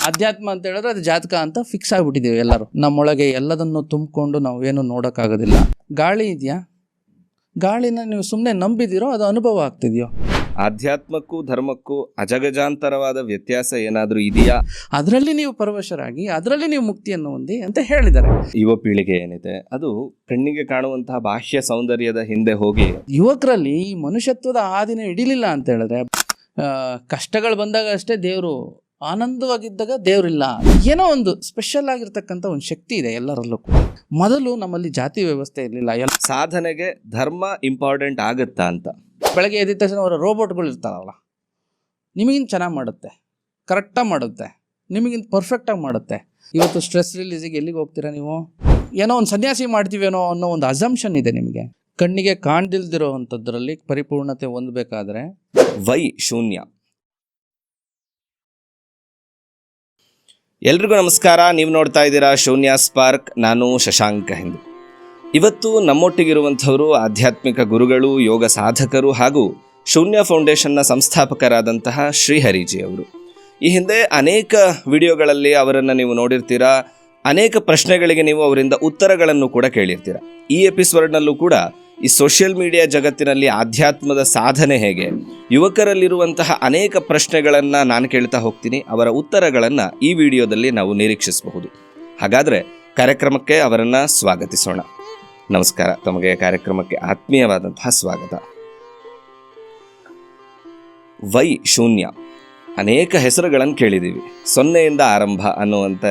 ಅಧ್ಯಾತ್ಮ ಅಂತ ಹೇಳಿದ್ರೆ ಅದು ಜಾತಕ ಅಂತ ಫಿಕ್ಸ್ ಆಗಿಬಿಟ್ಟಿದ್ದೀವಿ ಎಲ್ಲರೂ. ನಮ್ಮೊಳಗೆ ಎಲ್ಲದನ್ನು ತುಂಬಿಕೊಂಡು ನಾವು ಏನು ನೋಡೋಕ್ಕಾಗೋದಿಲ್ಲ. ಗಾಳಿ ಇದೆಯಾ, ಗಾಳಿನ ನೀವು ಸುಮ್ಮನೆ ನಂಬಿದಿರೋ ಅದು ಅನುಭವ ಆಗ್ತಿದೆಯೋ? ಆಧ್ಯಾತ್ಮಕ್ಕೂ ಧರ್ಮಕ್ಕೂ ಅಜಗಜಾಂತರವಾದ ವ್ಯತ್ಯಾಸ ಏನಾದರೂ ಇದೆಯಾ? ಅದರಲ್ಲಿ ನೀವು ಪರವಶರಾಗಿ ಅದರಲ್ಲಿ ನೀವು ಮುಕ್ತಿಯನ್ನು ಹೊಂದಿ ಅಂತ ಹೇಳಿದ್ದಾರೆ. ಯುವ ಪೀಳಿಗೆ ಏನಿದೆ ಅದು ಕಣ್ಣಿಗೆ ಕಾಣುವಂತಹ ಬಾಹ್ಯ ಸೌಂದರ್ಯದ ಹಿಂದೆ ಹೋಗಿ ಯುವಕರಲ್ಲಿ ಈ ಮನುಷ್ಯತ್ವದ ಹಾದಿನ ಹಿಡಿಲಿಲ್ಲ ಅಂತ ಹೇಳಿದ್ರೆ, ಕಷ್ಟಗಳು ಬಂದಾಗ ಅಷ್ಟೇ ದೇವರು, ಆನಂದವಾಗಿದ್ದಾಗ ದೇವರಿಲ್ಲ. ಏನೋ ಒಂದು ಸ್ಪೆಷಲ್ ಆಗಿರ್ತಕ್ಕಂಥ ಒಂದು ಶಕ್ತಿ ಇದೆ ಎಲ್ಲರಲ್ಲೂ ಕೂಡ. ಮೊದಲು ನಮ್ಮಲ್ಲಿ ಜಾತಿ ವ್ಯವಸ್ಥೆ ಇರಲಿಲ್ಲ. ಸಾಧನೆಗೆ ಧರ್ಮ ಇಂಪಾರ್ಟೆಂಟ್ ಆಗುತ್ತಾ ಅಂತ. ಬೆಳಗ್ಗೆ ಎದ್ದ ತಕ್ಷಣ ಅವರ ರೋಬೋಟ್ಗಳು ಇರ್ತಾರಲ್ಲ, ನಿಮಗಿಂತ ಚೆನ್ನಾಗಿ ಮಾಡುತ್ತೆ, ಕರೆಕ್ಟಾಗಿ ಮಾಡುತ್ತೆ, ನಿಮಗಿಂತ ಪರ್ಫೆಕ್ಟಾಗಿ ಮಾಡುತ್ತೆ. ಇವತ್ತು ಸ್ಟ್ರೆಸ್ ರಿಲೀಸಿಗೆ ಎಲ್ಲಿಗೆ ಹೋಗ್ತೀರಾ ನೀವು? ಏನೋ ಒಂದು ಸನ್ಯಾಸಿ ಮಾಡ್ತೀವೇನೋ ಅನ್ನೋ ಒಂದು ಅಸಂಪ್ಷನ್ ಇದೆ ನಿಮಗೆ. ಕಣ್ಣಿಗೆ ಕಾಣ್ದಿಲ್ದಿರೋ ಅಂಥದ್ರಲ್ಲಿ ಪರಿಪೂರ್ಣತೆ ಹೊಂದಬೇಕಾದ್ರೆ ವೈ ಶೂನ್ಯ. ಎಲ್ರಿಗೂ ನಮಸ್ಕಾರ. ನೀವು ನೋಡ್ತಾ ಇದ್ದೀರಾ ಶೂನ್ಯ ಸ್ಪಾರ್ಕ್. ನಾನು ಶಶಾಂಕ ಹಿಂದೂ. ಇವತ್ತು ನಮ್ಮೊಟ್ಟಿಗಿರುವಂಥವರು ಆಧ್ಯಾತ್ಮಿಕ ಗುರುಗಳು, ಯೋಗ ಸಾಧಕರು ಹಾಗೂ ಶೂನ್ಯ ಫೌಂಡೇಶನ್ನ ಸಂಸ್ಥಾಪಕರಾದಂತಹ ಶ್ರೀಹರಿಜಿ ಅವರು. ಈ ಹಿಂದೆ ಅನೇಕ ವಿಡಿಯೋಗಳಲ್ಲಿ ಅವರನ್ನು ನೀವು ನೋಡಿರ್ತೀರಾ. ಅನೇಕ ಪ್ರಶ್ನೆಗಳಿಗೆ ನೀವು ಅವರಿಂದ ಉತ್ತರಗಳನ್ನು ಕೂಡ ಕೇಳಿರ್ತೀರ. ಈ ಎಪಿಸೋಡ್ನಲ್ಲೂ ಕೂಡ ಈ ಸೋಷಿಯಲ್ ಮೀಡಿಯಾ ಜಗತ್ತಿನಲ್ಲಿ ಆಧ್ಯಾತ್ಮದ ಸಾಧನೆ ಹೇಗೆ, ಯುವಕರಲ್ಲಿರುವಂತಹ ಅನೇಕ ಪ್ರಶ್ನೆಗಳನ್ನು ನಾನು ಕೇಳ್ತಾ ಹೋಗ್ತೀನಿ. ಅವರ ಉತ್ತರಗಳನ್ನು ಈ ವಿಡಿಯೋದಲ್ಲಿ ನಾವು ನಿರೀಕ್ಷಿಸಬಹುದು. ಹಾಗಾದರೆ ಕಾರ್ಯಕ್ರಮಕ್ಕೆ ಅವರನ್ನು ಸ್ವಾಗತಿಸೋಣ. ನಮಸ್ಕಾರ. ತಮಗೆ ಕಾರ್ಯಕ್ರಮಕ್ಕೆ ಆತ್ಮೀಯವಾದಂತಹ ಸ್ವಾಗತ. ವೈ ಶೂನ್ಯ, ಅನೇಕ ಹೆಸರುಗಳನ್ನು ಕೇಳಿದ್ದೀವಿ. ಸೊನ್ನೆಯಿಂದ ಆರಂಭ ಅನ್ನುವಂಥ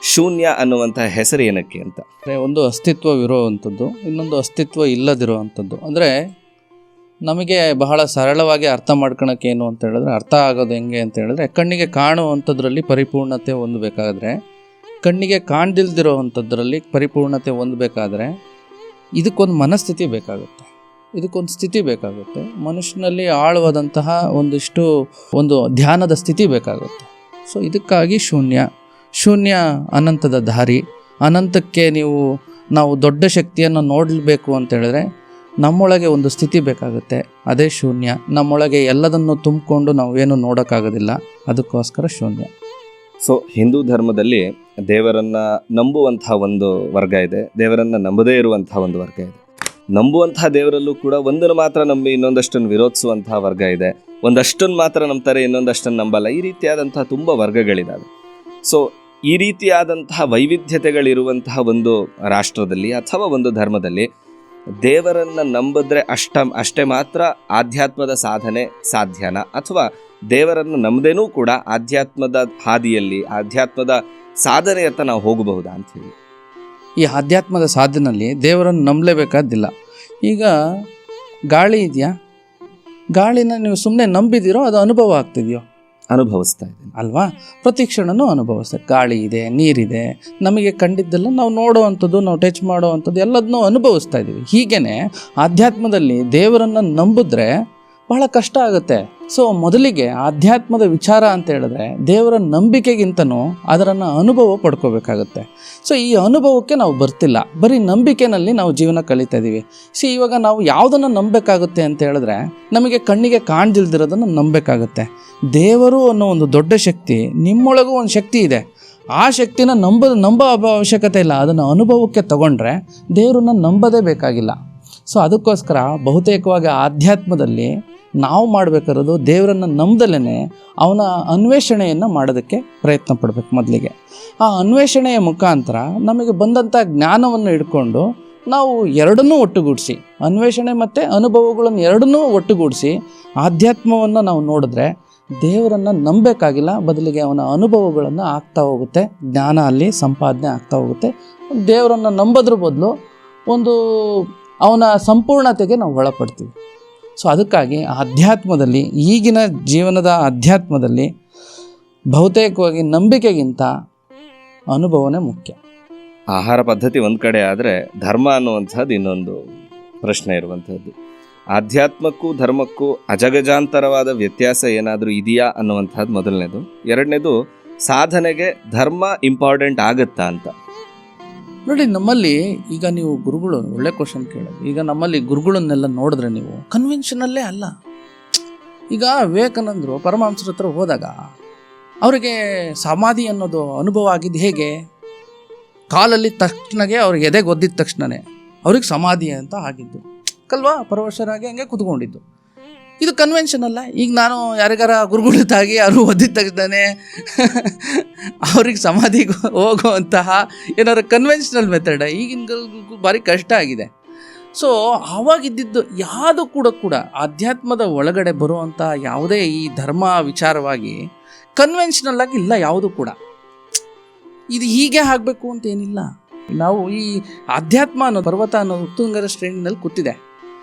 ಶೂನ್ಯ ಅನ್ನುವಂಥ ಹೆಸರು ಏನಕ್ಕೆ ಅಂತ. ಒಂದು ಅಸ್ತಿತ್ವವಿರುವಂಥದ್ದು, ಇನ್ನೊಂದು ಅಸ್ತಿತ್ವ ಇಲ್ಲದಿರುವಂಥದ್ದು. ಅಂದರೆ ನಮಗೆ ಬಹಳ ಸರಳವಾಗಿ ಅರ್ಥ ಮಾಡ್ಕೊಳಕ್ಕೆ ಏನು ಅಂತ ಹೇಳಿದ್ರೆ, ಅರ್ಥ ಆಗೋದು ಹೆಂಗೆ ಅಂತ ಹೇಳಿದ್ರೆ, ಕಣ್ಣಿಗೆ ಕಾಣುವಂಥದ್ರಲ್ಲಿ ಪರಿಪೂರ್ಣತೆ ಹೊಂದಬೇಕಾದ್ರೆ, ಕಣ್ಣಿಗೆ ಕಾಣ್ದಿಲ್ದಿರೋ ಅಂಥದ್ರಲ್ಲಿ ಪರಿಪೂರ್ಣತೆ ಹೊಂದಬೇಕಾದ್ರೆ ಇದಕ್ಕೊಂದು ಮನಸ್ಥಿತಿ ಬೇಕಾಗುತ್ತೆ, ಇದಕ್ಕೊಂದು ಸ್ಥಿತಿ ಬೇಕಾಗುತ್ತೆ. ಮನುಷ್ಯನಲ್ಲಿ ಆಳವಾದಂತಹ ಒಂದು ಧ್ಯಾನದ ಸ್ಥಿತಿ ಬೇಕಾಗುತ್ತೆ. ಸೊ ಇದಕ್ಕಾಗಿ ಶೂನ್ಯ ಅನಂತದ ದಾರಿ. ಅನಂತಕ್ಕೆ ನಾವು ದೊಡ್ಡ ಶಕ್ತಿಯನ್ನು ನೋಡಬೇಕು ಅಂತ ಹೇಳಿದ್ರೆ ನಮ್ಮೊಳಗೆ ಒಂದು ಸ್ಥಿತಿ ಬೇಕಾಗುತ್ತೆ, ಅದೇ ಶೂನ್ಯ. ನಮ್ಮೊಳಗೆ ಎಲ್ಲದನ್ನು ತುಂಬಿಕೊಂಡು ನಾವು ಏನು ನೋಡೋಕ್ಕಾಗೋದಿಲ್ಲ, ಅದಕ್ಕೋಸ್ಕರ ಶೂನ್ಯ. ಸೊ ಹಿಂದೂ ಧರ್ಮದಲ್ಲಿ ದೇವರನ್ನು ನಂಬುವಂತಹ ಒಂದು ವರ್ಗ ಇದೆ, ದೇವರನ್ನು ನಂಬದೇ ಇರುವಂತಹ ಒಂದು ವರ್ಗ ಇದೆ. ನಂಬುವಂತಹ ದೇವರಲ್ಲೂ ಕೂಡ ಒಂದನ್ನು ಮಾತ್ರ ನಂಬಿ ಇನ್ನೊಂದಷ್ಟನ್ನು ವಿರೋಧಿಸುವಂತಹ ವರ್ಗ ಇದೆ. ಒಂದಷ್ಟನ್ನು ಮಾತ್ರ ನಂಬ್ತಾರೆ, ಇನ್ನೊಂದಷ್ಟನ್ನು ನಂಬಲ್ಲ. ಈ ರೀತಿಯಾದಂತಹ ತುಂಬ ವರ್ಗಗಳಿದ್ದಾವೆ. ಸೊ ಈ ರೀತಿಯಾದಂತಹ ವೈವಿಧ್ಯತೆಗಳಿರುವಂತಹ ಒಂದು ರಾಷ್ಟ್ರದಲ್ಲಿ ಅಥವಾ ಒಂದು ಧರ್ಮದಲ್ಲಿ ದೇವರನ್ನು ನಂಬಿದ್ರೆ ಅಷ್ಟೇ ಮಾತ್ರ ಆಧ್ಯಾತ್ಮದ ಸಾಧನೆ ಸಾಧ್ಯನಾ, ಅಥವಾ ದೇವರನ್ನು ನಂಬದೇನೂ ಕೂಡ ಆಧ್ಯಾತ್ಮದ ಹಾದಿಯಲ್ಲಿ ಆಧ್ಯಾತ್ಮದ ಸಾಧನೆಯತ್ತ ನಾವು ಹೋಗಬಹುದಾ ಅಂತ ಹೇಳಿ. ಈ ಆಧ್ಯಾತ್ಮದ ಸಾಧನೆಯಲ್ಲಿ ದೇವರನ್ನು ನಂಬಲೇಬೇಕಾದಿಲ್ಲ. ಈಗ ಗಾಳಿ ಇದೆಯಾ, ಗಾಳಿನ ನೀವು ಸುಮ್ಮನೆ ನಂಬಿದಿರೋ ಅದು ಅನುಭವ ಆಗ್ತಿದೆಯೋ? ಅನುಭವಿಸ್ತಾ ಇದ್ದೀನಿ ಅಲ್ವಾ? ಪ್ರತಿ ಕ್ಷಣನೂ ಅನುಭವಿಸ್ತಾರೆ. ಗಾಳಿ ಇದೆ, ನೀರಿದೆ, ನಮಗೆ ಕಂಡಿದ್ದೆಲ್ಲ ನಾವು ನೋಡುವಂಥದ್ದು, ನಾವು ಟಚ್ ಮಾಡುವಂಥದ್ದು ಎಲ್ಲದನ್ನೂ ಅನುಭವಿಸ್ತಾ ಇದ್ದೀವಿ. ಹೀಗೇ ಆಧ್ಯಾತ್ಮದಲ್ಲಿ ದೇವರನ್ನು ನಂಬಿದ್ರೆ ಬಹಳ ಕಷ್ಟ ಆಗುತ್ತೆ. ಸೊ ಮೊದಲಿಗೆ ಆಧ್ಯಾತ್ಮದ ವಿಚಾರ ಅಂತ ಹೇಳಿದ್ರೆ ದೇವರ ನಂಬಿಕೆಗಿಂತನೂ ಅದರನ್ನು ಅನುಭವ ಪಡ್ಕೋಬೇಕಾಗುತ್ತೆ. ಸೊ ಈ ಅನುಭವಕ್ಕೆ ನಾವು ಬರ್ತಿಲ್ಲ, ಬರೀ ನಂಬಿಕೆನಲ್ಲಿ ನಾವು ಜೀವನ ಕಳೀತಾ ಇದ್ದೀವಿ. ಇವಾಗ ನಾವು ಯಾವುದನ್ನು ನಂಬಬೇಕಾಗುತ್ತೆ ಅಂತ ಹೇಳಿದ್ರೆ ನಮಗೆ ಕಣ್ಣಿಗೆ ಕಾಣ್ದಿಲ್ದಿರೋದನ್ನು ನಂಬಬೇಕಾಗುತ್ತೆ. ದೇವರು ಅನ್ನೋ ಒಂದು ದೊಡ್ಡ ಶಕ್ತಿ, ನಿಮ್ಮೊಳಗೂ ಒಂದು ಶಕ್ತಿ ಇದೆ. ಆ ಶಕ್ತಿನ ನಂಬೋ ಅವಶ್ಯಕತೆ ಇಲ್ಲ, ಅದನ್ನು ಅನುಭವಕ್ಕೆ ತಗೊಂಡ್ರೆ ದೇವರನ್ನ ನಂಬೋದೇ ಬೇಕಾಗಿಲ್ಲ. ಸೊ ಅದಕ್ಕೋಸ್ಕರ ಬಹುತೇಕವಾಗಿ ಆಧ್ಯಾತ್ಮದಲ್ಲಿ ನಾವು ಮಾಡಬೇಕಾರೋದು ದೇವರನ್ನು ನಂಬದಲ್ಲೇ ಅವನ ಅನ್ವೇಷಣೆಯನ್ನು ಮಾಡೋದಕ್ಕೆ ಪ್ರಯತ್ನ ಪಡಬೇಕು. ಮೊದಲಿಗೆ ಆ ಅನ್ವೇಷಣೆಯ ಮುಖಾಂತರ ನಮಗೆ ಬಂದಂಥ ಜ್ಞಾನವನ್ನು ಇಟ್ಕೊಂಡು ನಾವು ಎರಡನ್ನೂ ಒಟ್ಟುಗೂಡಿಸಿ, ಅನ್ವೇಷಣೆ ಮತ್ತು ಅನುಭವಗಳನ್ನು ಎರಡನ್ನೂ ಒಟ್ಟುಗೂಡಿಸಿ ಆಧ್ಯಾತ್ಮವನ್ನು ನಾವು ನೋಡಿದ್ರೆ ದೇವರನ್ನು ನಂಬಬೇಕಾಗಿಲ್ಲ, ಬದಲಿಗೆ ಅವನ ಅನುಭವಗಳನ್ನು ಆಗ್ತಾ ಹೋಗುತ್ತೆ, ಜ್ಞಾನ ಅಲ್ಲಿ ಸಂಪಾದನೆ ಆಗ್ತಾ ಹೋಗುತ್ತೆ. ದೇವರನ್ನು ನಂಬೋದ್ರ ಬದಲು ಅವನ ಸಂಪೂರ್ಣತೆಗೆ ನಾವು ಒಳಪಡ್ತೀವಿ. ಸೊ ಅದಕ್ಕಾಗಿ ಆಧ್ಯಾತ್ಮದಲ್ಲಿ, ಈಗಿನ ಜೀವನದ ಆಧ್ಯಾತ್ಮದಲ್ಲಿ ಬಹುತೇಕವಾಗಿ ನಂಬಿಕೆಗಿಂತ ಅನುಭವನೇ ಮುಖ್ಯ. ಆಹಾರ ಪದ್ಧತಿ ಒಂದು ಕಡೆ ಆದರೆ ಧರ್ಮ ಅನ್ನುವಂಥದ್ದು ಇನ್ನೊಂದು ಪ್ರಶ್ನೆ ಇರುವಂಥದ್ದು. ಆಧ್ಯಾತ್ಮಕ್ಕೂ ಧರ್ಮಕ್ಕೂ ಅಜಗಜಾಂತರವಾದ ವ್ಯತ್ಯಾಸ ಏನಾದರೂ ಇದೆಯಾ ಅನ್ನುವಂಥದ್ದು ಮೊದಲನೇದು. ಎರಡನೇದು, ಸಾಧನೆಗೆ ಧರ್ಮ ಇಂಪಾರ್ಟೆಂಟ್ ಆಗುತ್ತಾ ಅಂತ. ನೋಡಿ, ನಮ್ಮಲ್ಲಿ ಈಗ ನೀವು ಗುರುಗಳು, ಒಳ್ಳೆ ಕ್ವಶನ್ ಕೇಳೋದು. ಈಗ ನಮ್ಮಲ್ಲಿ ಗುರುಗಳನ್ನೆಲ್ಲ ನೋಡಿದ್ರೆ ನೀವು ಕನ್ವೆನ್ಷನಲ್ಲೇ ಅಲ್ಲ. ಈಗ ವಿವೇಕಾನಂದರು ಪರಮಹಂಸರ ಹತ್ರ ಹೋದಾಗ ಅವರಿಗೆ ಸಮಾಧಿ ಅನ್ನೋದು ಅನುಭವ ಆಗಿದ್ದು ಹೇಗೆ? ಕಾಲಲ್ಲಿ ತಕ್ಷಣಗೆ ಅವ್ರಿಗೆ ಎದೆಗೆ ಒದ್ದಿದ ತಕ್ಷಣವೇ ಅವ್ರಿಗೆ ಸಮಾಧಿ ಅಂತ ಆಗಿದ್ದು ಕಲ್ವಾ, ಪರವಶರಾಗಿ ಹಂಗೆ ಕುತ್ಕೊಂಡಿದ್ದು. ಇದು ಕನ್ವೆನ್ಷನ್ ಅಲ್ಲ. ಈಗ ನಾನು ಯಾರಿಗಾರ ಗುರುಗುಳಿತಾಗಿ ಅವರು ಒದ್ದಿದ ತಕ್ಷಣವೇ ಅವ್ರಿಗೆ ಸಮಾಧಿಗೆ ಹೋಗುವಂತಹ ಏನಾರು ಕನ್ವೆನ್ಷನಲ್ ಮೆಥಡ್ ಈಗಿನ ಭಾರಿ ಕಷ್ಟ ಆಗಿದೆ. ಸೊ ಆವಾಗಿದ್ದಿದ್ದು ಯಾವುದು ಕೂಡ ಆಧ್ಯಾತ್ಮದ ಒಳಗಡೆ ಬರುವಂಥ ಯಾವುದೇ ಈ ಧರ್ಮ ವಿಚಾರವಾಗಿ ಕನ್ವೆನ್ಷನಲ್ ಆಗಿ ಇಲ್ಲ ಯಾವುದು ಕೂಡ. ಇದು ಹೀಗೆ ಆಗಬೇಕು ಅಂತ ಏನಿಲ್ಲ. ನಾವು ಈ ಆಧ್ಯಾತ್ಮ ಅನ್ನೋ ಪರ್ವತ ಅನ್ನೋ ಉತ್ತುಂಗದ ಶ್ರೇಣಿನಲ್ಲಿ ಕೂತಿದೆ.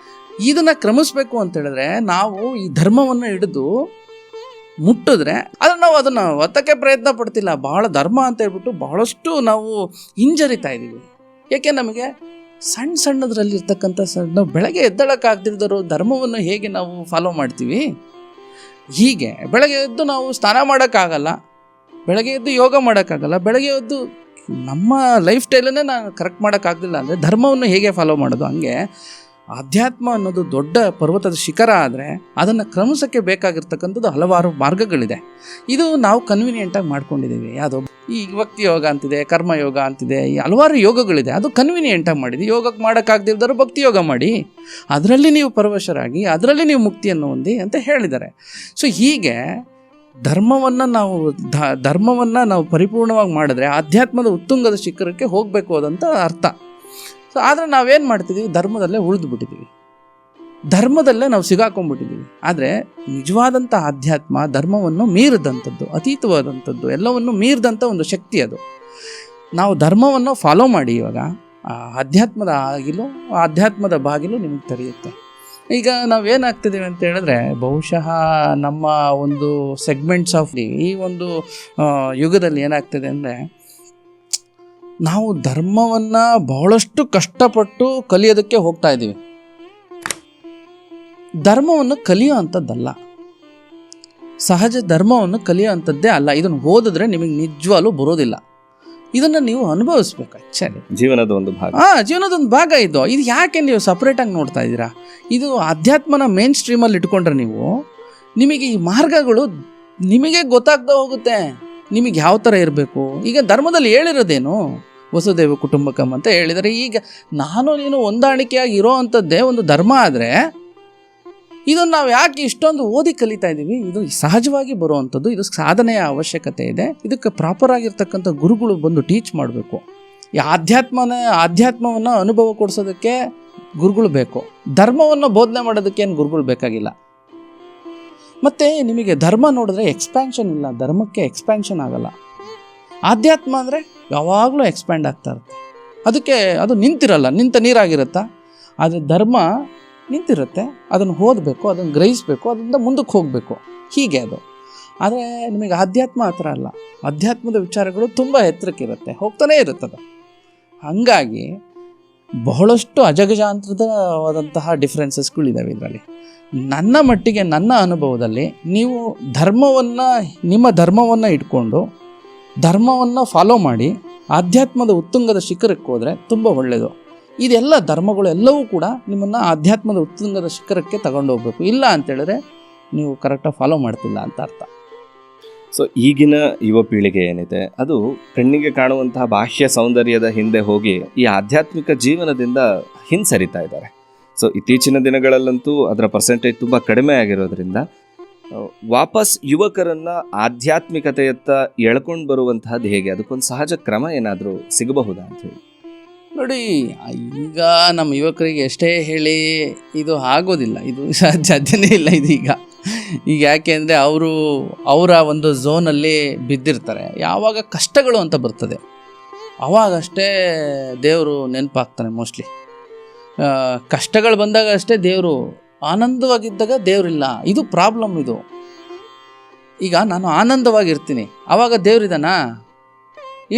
ಇದನ್ನು ಕ್ರಮಿಸ್ಬೇಕು ಅಂತ ಹೇಳಿದ್ರೆ ನಾವು ಈ ಧರ್ಮವನ್ನು ಹಿಡಿದು ಮುಟ್ಟಿದ್ರೆ ಆದರೆ ನಾವು ಅದನ್ನು ಒತ್ತಕ್ಕೆ ಪ್ರಯತ್ನ ಪಡ್ತಿಲ್ಲ. ಬಹಳ ಧರ್ಮ ಅಂತ ಹೇಳ್ಬಿಟ್ಟು ಬಹಳಷ್ಟು ನಾವು ಹಿಂಜರಿತಾ ಇದ್ದೀವಿ. ಏಕೆ ನಮಗೆ ಸಣ್ಣದ್ರಲ್ಲಿರ್ತಕ್ಕಂಥ ನಾವು ಬೆಳಗ್ಗೆ ಎದ್ದಳಕ್ಕಾಗ್ದಿರೋರು ಧರ್ಮವನ್ನು ಹೇಗೆ ನಾವು ಫಾಲೋ ಮಾಡ್ತೀವಿ? ಹೀಗೆ ಬೆಳಗ್ಗೆ ಎದ್ದು ನಾವು ಸ್ನಾನ ಮಾಡೋಕ್ಕಾಗಲ್ಲ, ಬೆಳಗ್ಗೆ ಎದ್ದು ಯೋಗ ಮಾಡೋಕ್ಕಾಗಲ್ಲ, ಬೆಳಗ್ಗೆ ಎದ್ದು ನಮ್ಮ ಲೈಫ್ ಸ್ಟೈಲನ್ನೇ ನಾನು ಕರೆಕ್ಟ್ ಮಾಡೋಕ್ಕಾಗಲಿಲ್ಲ ಅಂದರೆ ಧರ್ಮವನ್ನು ಹೇಗೆ ಫಾಲೋ ಮಾಡೋದು? ಹಂಗೆ ಆಧ್ಯಾತ್ಮ ಅನ್ನೋದು ದೊಡ್ಡ ಪರ್ವತದ ಶಿಖರ ಆದರೆ ಅದನ್ನು ಕ್ರಮಿಸೋಕ್ಕೆ ಬೇಕಾಗಿರ್ತಕ್ಕಂಥದ್ದು ಹಲವಾರು ಮಾರ್ಗಗಳಿದೆ. ಇದು ನಾವು ಕನ್ವೀನಿಯೆಂಟಾಗಿ ಮಾಡ್ಕೊಂಡಿದ್ದೀವಿ. ಯಾವುದೋ ಈ ಭಕ್ತಿ ಯೋಗ ಅಂತಿದೆ, ಕರ್ಮಯೋಗ ಅಂತಿದೆ, ಈ ಹಲವಾರು ಯೋಗಗಳಿದೆ. ಅದು ಕನ್ವೀನಿಯೆಂಟಾಗಿ ಮಾಡಿದ್ದು. ಯೋಗಕ್ಕೆ ಮಾಡೋಕ್ಕಾಗದಿದ್ದವರು ಭಕ್ತಿ ಯೋಗ ಮಾಡಿ, ಅದರಲ್ಲಿ ನೀವು ಪರವಶರಾಗಿ ಅದರಲ್ಲಿ ನೀವು ಮುಕ್ತಿಯನ್ನು ಹೊಂದಿ ಅಂತ ಹೇಳಿದ್ದಾರೆ. ಸೊ ಹೀಗೆ ಧರ್ಮವನ್ನು ನಾವು ಪರಿಪೂರ್ಣವಾಗಿ ಮಾಡಿದ್ರೆ ಆಧ್ಯಾತ್ಮದ ಉತ್ತುಂಗದ ಶಿಖರಕ್ಕೆ ಹೋಗಬೇಕು ಅದಂತ ಅರ್ಥ. ಸೊ ಆದರೆ ನಾವೇನು ಮಾಡ್ತಿದ್ದೀವಿ? ಧರ್ಮದಲ್ಲೇ ಉಳಿದು ಬಿಟ್ಟಿದ್ದೀವಿ, ಧರ್ಮದಲ್ಲೇ ನಾವು ಸಿಗಾಕೊಂಡ್ಬಿಟ್ಟಿದ್ದೀವಿ. ಆದರೆ ನಿಜವಾದಂಥ ಆಧ್ಯಾತ್ಮ ಧರ್ಮವನ್ನು ಮೀರಿದಂಥದ್ದು, ಅತೀತವಾದಂಥದ್ದು, ಎಲ್ಲವನ್ನು ಮೀರಿದಂಥ ಒಂದು ಶಕ್ತಿ ಅದು. ನಾವು ಧರ್ಮವನ್ನು ಫಾಲೋ ಮಾಡಿ ಇವಾಗ ಆಧ್ಯಾತ್ಮದ ಬಾಗಿಲು ನಿಮಗೆ ತೆರೆಯುತ್ತೆ. ಈಗ ನಾವೇನಾಗ್ತಿದ್ದೀವಿ ಅಂತ ಹೇಳಿದ್ರೆ ಬಹುಶಃ ನಮ್ಮ ಒಂದು ಸೆಗ್ಮೆಂಟ್ಸ್ ಆಫ್ ಈ ಒಂದು ಯುಗದಲ್ಲಿ ಏನಾಗ್ತಿದೆ ಅಂದರೆ ನಾವು ಧರ್ಮವನ್ನು ಬಹಳಷ್ಟು ಕಷ್ಟಪಟ್ಟು ಕಲಿಯೋದಕ್ಕೆ ಹೋಗ್ತಾ ಇದ್ದೀವಿ. ಧರ್ಮವನ್ನು ಕಲಿಯೋ ಅಂಥದ್ದಲ್ಲ, ಸಹಜ ಧರ್ಮವನ್ನು ಕಲಿಯೋ ಅಂಥದ್ದೇ ಅಲ್ಲ. ಇದನ್ನು ಓದಿದ್ರೆ ನಿಮಗೆ ನಿಜವಾಗ್ಲೂ ಬರೋದಿಲ್ಲ. ಇದನ್ನು ನೀವು ಅನುಭವಿಸ್ಬೇಕು. ಆ್ಯಕ್ಚುಲಿ ಜೀವನದ ಒಂದು ಭಾಗ. ಜೀವನದ ಒಂದು ಭಾಗ ಇದು. ಇದು ಯಾಕೆ ನೀವು ಸಪ್ರೇಟಾಗಿ ನೋಡ್ತಾ ಇದ್ದೀರಾ? ಇದು ಆಧ್ಯಾತ್ಮನ ಮೇನ್ ಸ್ಟ್ರೀಮಲ್ಲಿ ಇಟ್ಕೊಂಡ್ರೆ ನಿಮಗೆ ಈ ಮಾರ್ಗಗಳು ನಿಮಗೆ ಗೊತ್ತಾಗ್ತಾ ಹೋಗುತ್ತೆ. ನಿಮಗೆ ಯಾವ ಥರ ಇರಬೇಕು. ಈಗ ಧರ್ಮದಲ್ಲಿ ಹೇಳಿರೋದೇನು? ವಸುದೇವ ಕುಟುಂಬಕಂ ಅಂತ ಹೇಳಿದರೆ. ಈಗ ನಾನು ನೀನು ಹೊಂದಾಣಿಕೆಯಾಗಿ ಇರೋ ಅಂಥದ್ದೇ ಒಂದು ಧರ್ಮ ಆದರೆ ಇದನ್ನು ನಾವು ಯಾಕೆ ಇಷ್ಟೊಂದು ಓದಿ ಕಲಿತಾ ಇದ್ದೀವಿ? ಇದು ಸಹಜವಾಗಿ ಬರುವಂಥದ್ದು. ಇದು ಸಾಧನೆಯ ಅವಶ್ಯಕತೆ ಇದೆ. ಇದಕ್ಕೆ ಪ್ರಾಪರ್ ಆಗಿರ್ತಕ್ಕಂಥ ಗುರುಗಳು ಬಂದು ಟೀಚ್ ಮಾಡಬೇಕು. ಈ ಆಧ್ಯಾತ್ಮವನ್ನು ಅನುಭವ ಕೊಡಿಸೋದಕ್ಕೆ ಗುರುಗಳು ಬೇಕು. ಧರ್ಮವನ್ನು ಬೋಧನೆ ಮಾಡೋದಕ್ಕೆ ಏನು ಗುರುಗಳು ಬೇಕಾಗಿಲ್ಲ. ಮತ್ತು ನಿಮಗೆ ಧರ್ಮ ನೋಡಿದ್ರೆ ಎಕ್ಸ್ಪ್ಯಾನ್ಷನ್ ಇಲ್ಲ, ಧರ್ಮಕ್ಕೆ ಎಕ್ಸ್ಪ್ಯಾನ್ಷನ್ ಆಗಲ್ಲ. ಆಧ್ಯಾತ್ಮ ಅಂದರೆ ಯಾವಾಗಲೂ ಎಕ್ಸ್ಪ್ಯಾಂಡ್ ಆಗ್ತಾ ಇರುತ್ತೆ. ಅದಕ್ಕೆ ಅದು ನಿಂತಿರಲ್ಲ, ನಿಂತ ನೀರಾಗಿರುತ್ತಾ. ಆದರೆ ಧರ್ಮ ನಿಂತಿರುತ್ತೆ, ಅದನ್ನು ಓದಬೇಕು, ಅದನ್ನು ಗ್ರಹಿಸಬೇಕು, ಅದರಿಂದ ಮುಂದಕ್ಕೆ ಹೋಗಬೇಕು. ಹೀಗೆ ಅದು. ಆದರೆ ನಿಮಗೆ ಆಧ್ಯಾತ್ಮ ಆ ಥರ ಅಲ್ಲ. ಆಧ್ಯಾತ್ಮದ ವಿಚಾರಗಳು ತುಂಬ ಎತ್ತರಕ್ಕಿರುತ್ತೆ, ಹೋಗ್ತಾನೇ ಇರುತ್ತದೆ. ಹಾಗಾಗಿ ಬಹಳಷ್ಟು ಅಜಗಜಾಂತರವಾದಂತಹ ಡಿಫ್ರೆನ್ಸಸ್ಗಳಿದ್ದಾವೆ ಇದರಲ್ಲಿ. ನನ್ನ ಮಟ್ಟಿಗೆ, ನನ್ನ ಅನುಭವದಲ್ಲಿ ನೀವು ನಿಮ್ಮ ಧರ್ಮವನ್ನು ಇಟ್ಕೊಂಡು ಧರ್ಮವನ್ನು ಫಾಲೋ ಮಾಡಿ ಆಧ್ಯಾತ್ಮದ ಉತ್ತುಂಗದ ಶಿಖರಕ್ಕೆ ಹೋದರೆ ತುಂಬ ಒಳ್ಳೆಯದು. ಇದೆಲ್ಲ ಧರ್ಮಗಳು ಎಲ್ಲವೂ ಕೂಡ ನಿಮ್ಮನ್ನು ಆಧ್ಯಾತ್ಮದ ಉತ್ತುಂಗದ ಶಿಖರಕ್ಕೆ ತಗೊಂಡು ಹೋಗ್ಬೇಕು. ಇಲ್ಲ ಅಂತೇಳಿದ್ರೆ ನೀವು ಕರೆಕ್ಟಾಗಿ ಫಾಲೋ ಮಾಡ್ತಿಲ್ಲ ಅಂತ ಅರ್ಥ. ಸೊ ಈಗಿನ ಯುವ ಪೀಳಿಗೆ ಏನಿದೆ ಅದು ಕಣ್ಣಿಗೆ ಕಾಣುವಂತಹ ಬಾಹ್ಯ ಸೌಂದರ್ಯದ ಹಿಂದೆ ಹೋಗಿ ಈ ಆಧ್ಯಾತ್ಮಿಕ ಜೀವನದಿಂದ ಹಿಂಸರಿತಾ ಇದ್ದಾರೆ. ಸೊ ಇತ್ತೀಚಿನ ದಿನಗಳಲ್ಲಂತೂ ಅದರ ಪರ್ಸೆಂಟೇಜ್ ತುಂಬ ಕಡಿಮೆ ಆಗಿರೋದ್ರಿಂದ ವಾಪಸ್ ಯುವಕರನ್ನ ಆಧ್ಯಾತ್ಮಿಕತೆಯತ್ತ ಎಳ್ಕೊಂಡು ಬರುವಂತಹದ್ದು ಹೇಗೆ? ಅದಕ್ಕೊಂದು ಸಹಜ ಕ್ರಮ ಏನಾದರೂ ಸಿಗಬಹುದಾ ಅಂತ ಹೇಳಿ. ನೋಡಿ, ಈಗ ನಮ್ಮ ಯುವಕರಿಗೆ ಎಷ್ಟೇ ಹೇಳಿ ಇದು ಆಗೋದಿಲ್ಲ, ಇದು ಸಾಧ್ಯನೇ ಇಲ್ಲ. ಈಗ ಯಾಕೆ ಅಂದರೆ ಅವರ ಒಂದು ಝೋನಲ್ಲಿ ಬಿದ್ದಿರ್ತಾರೆ. ಯಾವಾಗ ಕಷ್ಟಗಳು ಅಂತ ಬರ್ತದೆ ಅವಾಗಷ್ಟೇ ದೇವರು ನೆನಪಾಗ್ತಾನೆ. ಮೋಸ್ಟ್ಲಿ ಕಷ್ಟಗಳು ಬಂದಾಗ ಅಷ್ಟೇ ದೇವರು, ಆನಂದವಾಗಿದ್ದಾಗ ದೇವರಿಲ್ಲ. ಇದು ಪ್ರಾಬ್ಲಮ್. ಇದು ಈಗ ನಾನು ಆನಂದವಾಗಿರ್ತೀನಿ, ಆವಾಗ ದೇವರಿದ್ದಾನಾ?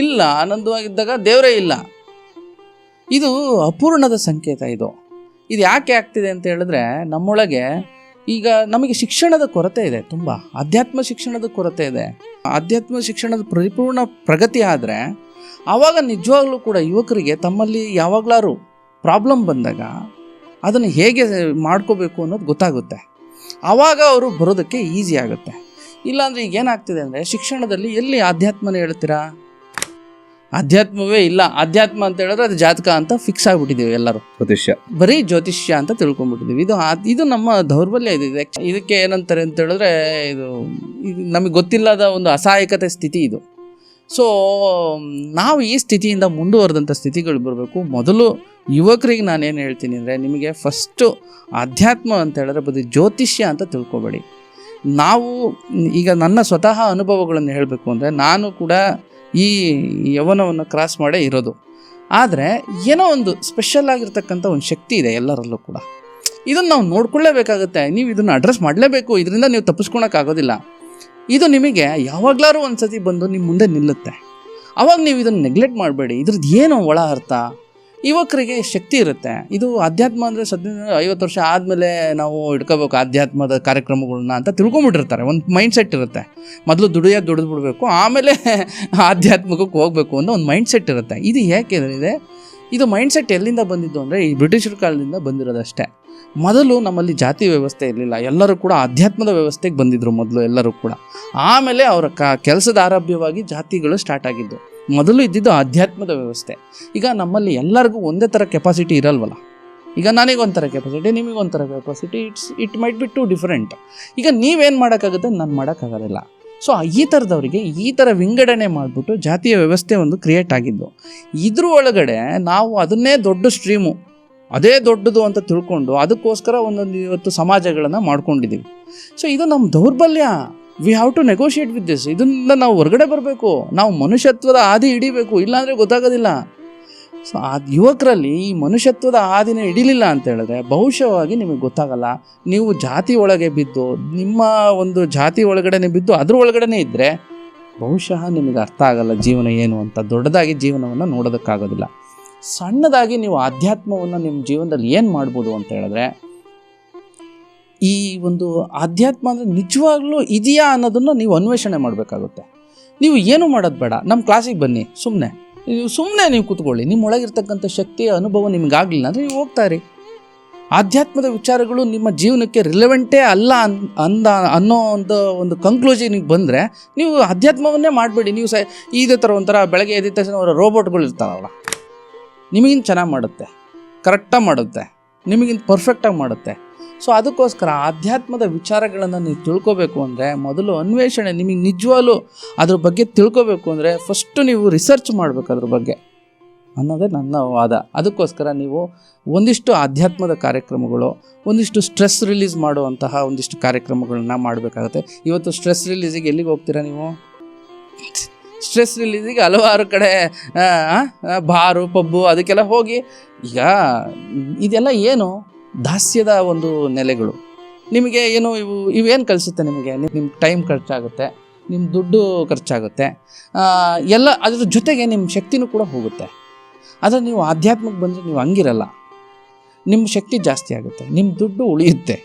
ಇಲ್ಲ. ಆನಂದವಾಗಿದ್ದಾಗ ದೇವರೇ ಇಲ್ಲ. ಇದು ಅಪೂರ್ಣದ ಸಂಕೇತ. ಇದು ಯಾಕೆ ಆಗ್ತಿದೆ ಅಂತ ಹೇಳಿದ್ರೆ ನಮ್ಮೊಳಗೆ ಈಗ ನಮಗೆ ಶಿಕ್ಷಣದ ಕೊರತೆ ಇದೆ, ತುಂಬ ಆಧ್ಯಾತ್ಮ ಶಿಕ್ಷಣದ ಕೊರತೆ ಇದೆ. ಆಧ್ಯಾತ್ಮ ಶಿಕ್ಷಣದ ಪರಿಪೂರ್ಣ ಪ್ರಗತಿ ಆದರೆ ಆವಾಗ ನಿಜವಾಗ್ಲೂ ಕೂಡ ಯುವಕರಿಗೆ ತಮ್ಮಲ್ಲಿ ಯಾವಾಗಲಾರು ಪ್ರಾಬ್ಲಮ್ ಬಂದಾಗ ಅದನ್ನು ಹೇಗೆ ಮಾಡ್ಕೋಬೇಕು ಅನ್ನೋದು ಗೊತ್ತಾಗುತ್ತೆ. ಆವಾಗ ಅವರು ಬರೋದಕ್ಕೆ ಈಸಿ ಆಗುತ್ತೆ. ಇಲ್ಲಾಂದರೆ ಈಗ ಏನಾಗ್ತಿದೆ ಅಂದರೆ ಶಿಕ್ಷಣದಲ್ಲಿ ಎಲ್ಲಿ ಆಧ್ಯಾತ್ಮನ ಹೇಳ್ತೀರಾ? ಅಧ್ಯಾತ್ಮವೇ ಇಲ್ಲ. ಅಧ್ಯಾತ್ಮ ಅಂತ ಹೇಳಿದ್ರೆ ಅದು ಜಾತಕ ಅಂತ ಫಿಕ್ಸ್ ಆಗಿಬಿಟ್ಟಿದ್ದೀವಿ ಎಲ್ಲರೂ. ಬರೀ ಜ್ಯೋತಿಷ್ಯ ಅಂತ ತಿಳ್ಕೊಂಡ್ಬಿಟ್ಟಿದ್ದೀವಿ. ಇದು ನಮ್ಮ ದೌರ್ಬಲ್ಯ ಇದೆ. ಇದಕ್ಕೆ ಏನಂತಾರೆ ಅಂತ ಹೇಳಿದ್ರೆ ಇದು ನಮಗೆ ಗೊತ್ತಿಲ್ಲದ ಒಂದು ಅಸಹಾಯಕತೆ ಸ್ಥಿತಿ ಇದು. ಸೊ ನಾವು ಈ ಸ್ಥಿತಿಯಿಂದ ಮುಂದುವರೆದಂಥ ಸ್ಥಿತಿಗಳು ಬರಬೇಕು. ಮೊದಲು ಯುವಕರಿಗೆ ನಾನೇನು ಹೇಳ್ತೀನಿ ಅಂದರೆ, ನಿಮಗೆ ಫಸ್ಟು ಅಧ್ಯಾತ್ಮ ಅಂತ ಹೇಳಿದ್ರೆ ಬರೀ ಜ್ಯೋತಿಷ್ಯ ಅಂತ ತಿಳ್ಕೊಬೇಡಿ. ನಾವು ಈಗ ನನ್ನ ಸ್ವತಃ ಅನುಭವಗಳನ್ನು ಹೇಳಬೇಕು ಅಂದರೆ, ನಾನು ಕೂಡ ಈ ಯವನವನ್ನು ಕ್ರಾಸ್ ಮಾಡೇ ಇರೋದು. ಆದರೆ ಏನೋ ಒಂದು ಸ್ಪೆಷಲ್ ಆಗಿರ್ತಕ್ಕಂಥ ಒಂದು ಶಕ್ತಿ ಇದೆ ಎಲ್ಲರಲ್ಲೂ ಕೂಡ. ಇದನ್ನು ನಾವು ನೋಡ್ಕೊಳ್ಳೇಬೇಕಾಗುತ್ತೆ. ನೀವು ಇದನ್ನು ಅಡ್ರೆಸ್ ಮಾಡಲೇಬೇಕು. ಇದರಿಂದ ನೀವು ತಪ್ಪಿಸ್ಕೊಳಕ್ಕಾಗೋದಿಲ್ಲ. ಇದು ನಿಮಗೆ ಯಾವಾಗಲಾರು ಒಂದು ಸತಿ ಬಂದು ನಿಮ್ಮ ಮುಂದೆ ನಿಲ್ಲುತ್ತೆ. ಆವಾಗ ನೀವು ಇದನ್ನು ನೆಗ್ಲೆಕ್ಟ್ ಮಾಡಬೇಡಿ. ಇದ್ರದ್ದು ಏನು ಒಳ ಅರ್ಥ? ಯುವಕರಿಗೆ ಶಕ್ತಿ ಇರುತ್ತೆ. ಇದು ಅಧ್ಯಾತ್ಮ ಅಂದರೆ 50 ವರ್ಷ ಆದಮೇಲೆ ನಾವು ಇಟ್ಕೋಬೇಕು ಆಧ್ಯಾತ್ಮದ ಕಾರ್ಯಕ್ರಮಗಳನ್ನ ಅಂತ ತಿಳ್ಕೊಂಬಿಟ್ಟಿರ್ತಾರೆ. ಒಂದು ಮೈಂಡ್ಸೆಟ್ ಇರುತ್ತೆ. ಮೊದಲು ದುಡಿದು ಬಿಡಬೇಕು, ಆಮೇಲೆ ಆಧ್ಯಾತ್ಮಕ್ಕೆ ಹೋಗಬೇಕು ಅನ್ನೋ ಒಂದು ಮೈಂಡ್ಸೆಟ್ ಇರುತ್ತೆ. ಇದು ಏಕೆ ಇದೆ? ಇದು ಮೈಂಡ್ಸೆಟ್ ಎಲ್ಲಿಂದ ಬಂದಿದ್ದು ಅಂದರೆ ಈ ಬ್ರಿಟಿಷರ ಕಾಲದಿಂದ ಬಂದಿರೋದಷ್ಟೇ. ಮೊದಲು ನಮ್ಮಲ್ಲಿ ಜಾತಿ ವ್ಯವಸ್ಥೆ ಇರಲಿಲ್ಲ. ಎಲ್ಲರೂ ಕೂಡ ಅಧ್ಯಾತ್ಮದ ವ್ಯವಸ್ಥೆಗೆ ಬಂದಿದ್ದರು ಮೊದಲು ಎಲ್ಲರೂ ಕೂಡ. ಆಮೇಲೆ ಅವರ ಕೆಲಸದ ಆರಭ್ಯವಾಗಿ ಜಾತಿಗಳು ಸ್ಟಾರ್ಟ್ ಆಗಿದ್ದು. ಮೊದಲು ಇದ್ದಿದ್ದು ಅಧ್ಯಾತ್ಮದ ವ್ಯವಸ್ಥೆ. ಈಗ ನಮ್ಮಲ್ಲಿ ಎಲ್ಲರಿಗೂ ಒಂದೇ ಥರ ಕೆಪಾಸಿಟಿ ಇರಲ್ವಲ್ಲ. ಈಗ ನನಗೊಂಥರ ಕೆಪಾಸಿಟಿ, ನಿಮಗೊಂಥರ capacity, it might be too different. ಈಗ ನೀವೇನು ಮಾಡೋಕ್ಕಾಗುತ್ತೆ, ನಾನು ಮಾಡೋಕ್ಕಾಗೋದಿಲ್ಲ. ಸೊ ಈ ಥರದವರಿಗೆ ಈ ಥರ ವಿಂಗಡಣೆ ಮಾಡಿಬಿಟ್ಟು ಜಾತಿಯ ವ್ಯವಸ್ಥೆ ಒಂದು ಕ್ರಿಯೇಟ್ ಆಗಿದ್ದು. ಇದ್ರ ಒಳಗಡೆ ನಾವು ಅದನ್ನೇ ದೊಡ್ಡ ಸ್ಟ್ರೀಮು, ಅದೇ ದೊಡ್ಡದು ಅಂತ ತಿಳ್ಕೊಂಡು ಅದಕ್ಕೋಸ್ಕರ ಒಂದೊಂದು ಇವತ್ತು ಸಮಾಜಗಳನ್ನು ಮಾಡ್ಕೊಂಡಿದ್ದೀವಿ. ಸೊ ಇದು ನಮ್ಮ ದೌರ್ಬಲ್ಯ. We have to negotiate with this. ಇದರಿಂದ ನಾವು ಹೊರಗಡೆ ಬರಬೇಕು. ನಾವು ಮನುಷ್ಯತ್ವದ ಹಾದಿ ಹಿಡಿಬೇಕು, ಇಲ್ಲಾಂದರೆ ಗೊತ್ತಾಗೋದಿಲ್ಲ. ಸೊ ಆ ಯುವಕರಲ್ಲಿ ಈ ಮನುಷ್ಯತ್ವದ ಹಾದಿನ ಹಿಡಿಲಿಲ್ಲ ಅಂತ ಹೇಳಿದ್ರೆ ಬಹುಶಃವಾಗಿ ನಿಮಗೆ ಗೊತ್ತಾಗಲ್ಲ. ನೀವು ಜಾತಿ ಒಳಗೆ ಬಿದ್ದು, ನಿಮ್ಮ ಒಂದು ಜಾತಿ ಒಳಗಡೆ ಬಿದ್ದು ಅದ್ರ ಒಳಗಡೆ ಇದ್ದರೆ ಬಹುಶಃ ನಿಮಗೆ ಅರ್ಥ ಆಗಲ್ಲ ಜೀವನ ಏನು ಅಂತ. ದೊಡ್ಡದಾಗಿ ಜೀವನವನ್ನು ನೋಡೋದಕ್ಕಾಗೋದಿಲ್ಲ. ಸಣ್ಣದಾಗಿ ನೀವು ಆಧ್ಯಾತ್ಮವನ್ನು ನಿಮ್ಮ ಜೀವನದಲ್ಲಿ ಏನು ಮಾಡ್ಬೋದು ಅಂತ ಹೇಳಿದ್ರೆ, ಈ ಒಂದು ಆಧ್ಯಾತ್ಮ ಅಂದರೆ ನಿಜವಾಗ್ಲೂ ಇದೆಯಾ ಅನ್ನೋದನ್ನು ನೀವು ಅನ್ವೇಷಣೆ ಮಾಡಬೇಕಾಗುತ್ತೆ. ನೀವು ಏನು ಮಾಡೋದು ಬೇಡ, ನಮ್ಮ ಕ್ಲಾಸಿಗೆ ಬನ್ನಿ, ಸುಮ್ಮನೆ ನೀವು ಕೂತ್ಕೊಳ್ಳಿ. ನಿಮ್ಮೊಳಗಿರ್ತಕ್ಕಂಥ ಶಕ್ತಿಯ ಅನುಭವ ನಿಮಗಾಗಲಿಲ್ಲ ಅಂದರೆ ನೀವು ಹೋಗ್ತಾಯಿರಿ. ಆಧ್ಯಾತ್ಮದ ವಿಚಾರಗಳು ನಿಮ್ಮ ಜೀವನಕ್ಕೆ ರಿಲೆವೆಂಟೇ ಅಲ್ಲ ಅನ್ನೋ ಒಂದು ಕನ್ಕ್ಲೂಷನಿಗೆ ಬಂದರೆ ನೀವು ಆಧ್ಯಾತ್ಮವನ್ನೇ ಮಾಡಬೇಡಿ. ನೀವು ಇದೇ ಥರ ಒಂಥರ ಬೆಳಗ್ಗೆ ಎದ್ದ ತಕ್ಷಣ ಅವರ ರೋಬೋಟ್ಗಳು ಇರ್ತಾರಲ್ಲ, ನಿಮಗಿಂತ ಚೆನ್ನಾಗಿ ಮಾಡುತ್ತೆ, ಕರೆಕ್ಟಾಗಿ ಮಾಡುತ್ತೆ, ನಿಮಗಿಂತ ಪರ್ಫೆಕ್ಟಾಗಿ ಮಾಡುತ್ತೆ. ಸೊ ಅದಕ್ಕೋಸ್ಕರ ಆಧ್ಯಾತ್ಮದ ವಿಚಾರಗಳನ್ನು ನೀವು ತಿಳ್ಕೊಬೇಕು ಅಂದರೆ ಮೊದಲು ಅನ್ವೇಷಣೆ. ನಿಮಗೆ ನಿಜವಾಗ್ಲೂ ಅದ್ರ ಬಗ್ಗೆ ತಿಳ್ಕೊಬೇಕು ಅಂದರೆ ಫಸ್ಟು ನೀವು ರಿಸರ್ಚ್ ಮಾಡಬೇಕು ಅದ್ರ ಬಗ್ಗೆ ಅನ್ನೋದೇ ನನ್ನ ವಾದ. ಅದಕ್ಕೋಸ್ಕರ ನೀವು ಒಂದಿಷ್ಟು ಆಧ್ಯಾತ್ಮದ ಕಾರ್ಯಕ್ರಮಗಳು, ಒಂದಿಷ್ಟು ಸ್ಟ್ರೆಸ್ ರಿಲೀಸ್ ಮಾಡುವಂತಹ ಒಂದಿಷ್ಟು ಕಾರ್ಯಕ್ರಮಗಳನ್ನ ಮಾಡಬೇಕಾಗುತ್ತೆ. ಇವತ್ತು ಸ್ಟ್ರೆಸ್ ರಿಲೀಸಿಗೆ ಎಲ್ಲಿಗೆ ಹೋಗ್ತೀರಾ ನೀವು? ಸ್ಟ್ರೆಸ್ ರಿಲೀಸಿಗೆ ಹಲವಾರು ಕಡೆ ಬಾರು, ಪಬ್ಬು ಅದಕ್ಕೆಲ್ಲ ಹೋಗಿ. ಈಗ ಇದೆಲ್ಲ ಏನು ದಾಸ್ಯದ ಒಂದು ನೆಲೆಗಳು. ನಿಮಗೆ ಏನು ಇವೇನು ಕಲಿಸುತ್ತೆ? ನಿಮ್ಮ ಟೈಮ್ ಖರ್ಚಾಗುತ್ತೆ, ನಿಮ್ಮ ದುಡ್ಡು ಖರ್ಚಾಗುತ್ತೆ, ಎಲ್ಲ ಅದ್ರ ಜೊತೆಗೆ ನಿಮ್ಮ ಶಕ್ತಿನೂ ಕೂಡ ಹೋಗುತ್ತೆ. ಆದರೆ ನೀವು ಆಧ್ಯಾತ್ಮಕ್ಕೆ ಬಂದರೆ ನೀವು ಹಂಗಿರಲ್ಲ. ನಿಮ್ಮ ಶಕ್ತಿ ಜಾಸ್ತಿ ಆಗುತ್ತೆ, ನಿಮ್ಮ ದುಡ್ಡು ಉಳಿಯುತ್ತೆ,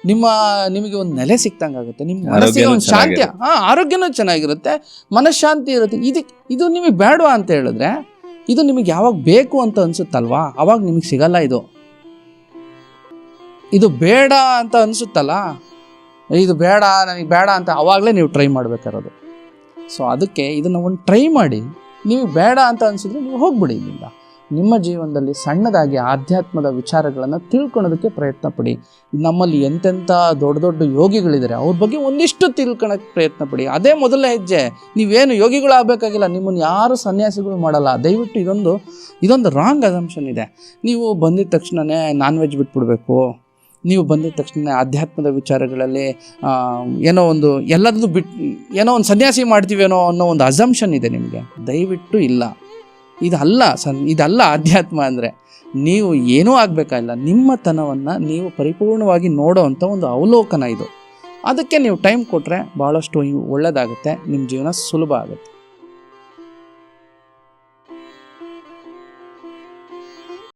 ನಿಮಗೆ ಒಂದು ನೆಲೆ ಸಿಕ್ತಂಗೆ ಆಗುತ್ತೆ, ನಿಮ್ಮ ಮನಸ್ಸಿಗೆ ಒಂದು ಶಾಂತಿ, ಆರೋಗ್ಯನೂ ಚೆನ್ನಾಗಿರುತ್ತೆ, ಮನಃಶಾಂತಿ ಇರುತ್ತೆ. ಇದು ನಿಮಗೆ ಬೇಡವಾ ಅಂತ ಹೇಳಿದ್ರೆ, ಇದು ನಿಮಗೆ ಯಾವಾಗ ಬೇಕು ಅಂತ ಅನಿಸುತ್ತಲ್ವಾ ಆವಾಗ ನಿಮಗೆ ಸಿಗಲ್ಲ. ಇದು ಬೇಡ ಅಂತ ಅನಿಸುತ್ತಲ್ಲ, ಇದು ಬೇಡ, ನನಗೆ ಬೇಡ ಅಂತ ಆವಾಗಲೇ ನೀವು ಟ್ರೈ ಮಾಡಬೇಕಾರೋದು. ಸೊ ಅದಕ್ಕೆ ಇದನ್ನು ಒಂದು ಟ್ರೈ ಮಾಡಿ. ನೀವು ಬೇಡ ಅಂತ ಅನಿಸಿದ್ರೆ ನೀವು ಹೋಗ್ಬಿಡಿ ಇಲ್ಲಿಂದ. ನಿಮ್ಮ ಜೀವನದಲ್ಲಿ ಸಣ್ಣದಾಗಿ ಆಧ್ಯಾತ್ಮದ ವಿಚಾರಗಳನ್ನು ತಿಳ್ಕೊಳೋದಕ್ಕೆ ಪ್ರಯತ್ನ ಪಡಿ. ನಮ್ಮಲ್ಲಿ ಎಂತೆಂಥ ದೊಡ್ಡ ದೊಡ್ಡ ಯೋಗಿಗಳಿದ್ದಾರೆ, ಅವ್ರ ಬಗ್ಗೆ ಒಂದಿಷ್ಟು ತಿಳ್ಕೊಳಕ್ಕೆ ಪ್ರಯತ್ನ ಪಡಿ. ಅದೇ ಮೊದಲನೇ ಹೆಜ್ಜೆ. ನೀವೇನು ಯೋಗಿಗಳಾಗಬೇಕಾಗಿಲ್ಲ, ನಿಮ್ಮನ್ನು ಯಾರು ಸನ್ಯಾಸಿಗಳು ಮಾಡಲ್ಲ. ದಯವಿಟ್ಟು ಇದೊಂದು ರಾಂಗ್ ಅಸಂಪ್ಷನ್ ಇದೆ. ನೀವು ಬಂದಿದ್ದ ತಕ್ಷಣವೇ ನಾನ್ ವೆಜ್ ಬಿಟ್ಬಿಡ್ಬೇಕು, ನೀವು ಬಂದಿದ್ದ ತಕ್ಷಣ ಆಧ್ಯಾತ್ಮದ ವಿಚಾರಗಳಲ್ಲಿ ಎಲ್ಲದೂ ಏನೋ ಒಂದು ಸನ್ಯಾಸಿ ಮಾಡ್ತೀವೇನೋ ಅನ್ನೋ ಒಂದು ಅಸಂಪ್ಷನ್ ಇದೆ ನಿಮಗೆ. ದಯವಿಟ್ಟು ಇಲ್ಲ, ಇದಲ್ಲ ಆಧ್ಯಾತ್ಮ ಅಂದರೆ. ನೀವು ಏನೂ ಆಗಬೇಕಾಗಿಲ್ಲ, ನಿಮ್ಮ ತನವನ್ನು ನೀವು ಪರಿಪೂರ್ಣವಾಗಿ ನೋಡೋ ಅಂಥ ಒಂದು ಅವಲೋಕನ ಇದು. ಅದಕ್ಕೆ ನೀವು ಟೈಮ್ ಕೊಟ್ಟರೆ ಭಾಳಷ್ಟು ಒಳ್ಳೆಯದಾಗುತ್ತೆ, ನಿಮ್ಮ ಜೀವನ ಸುಲಭ ಆಗುತ್ತೆ.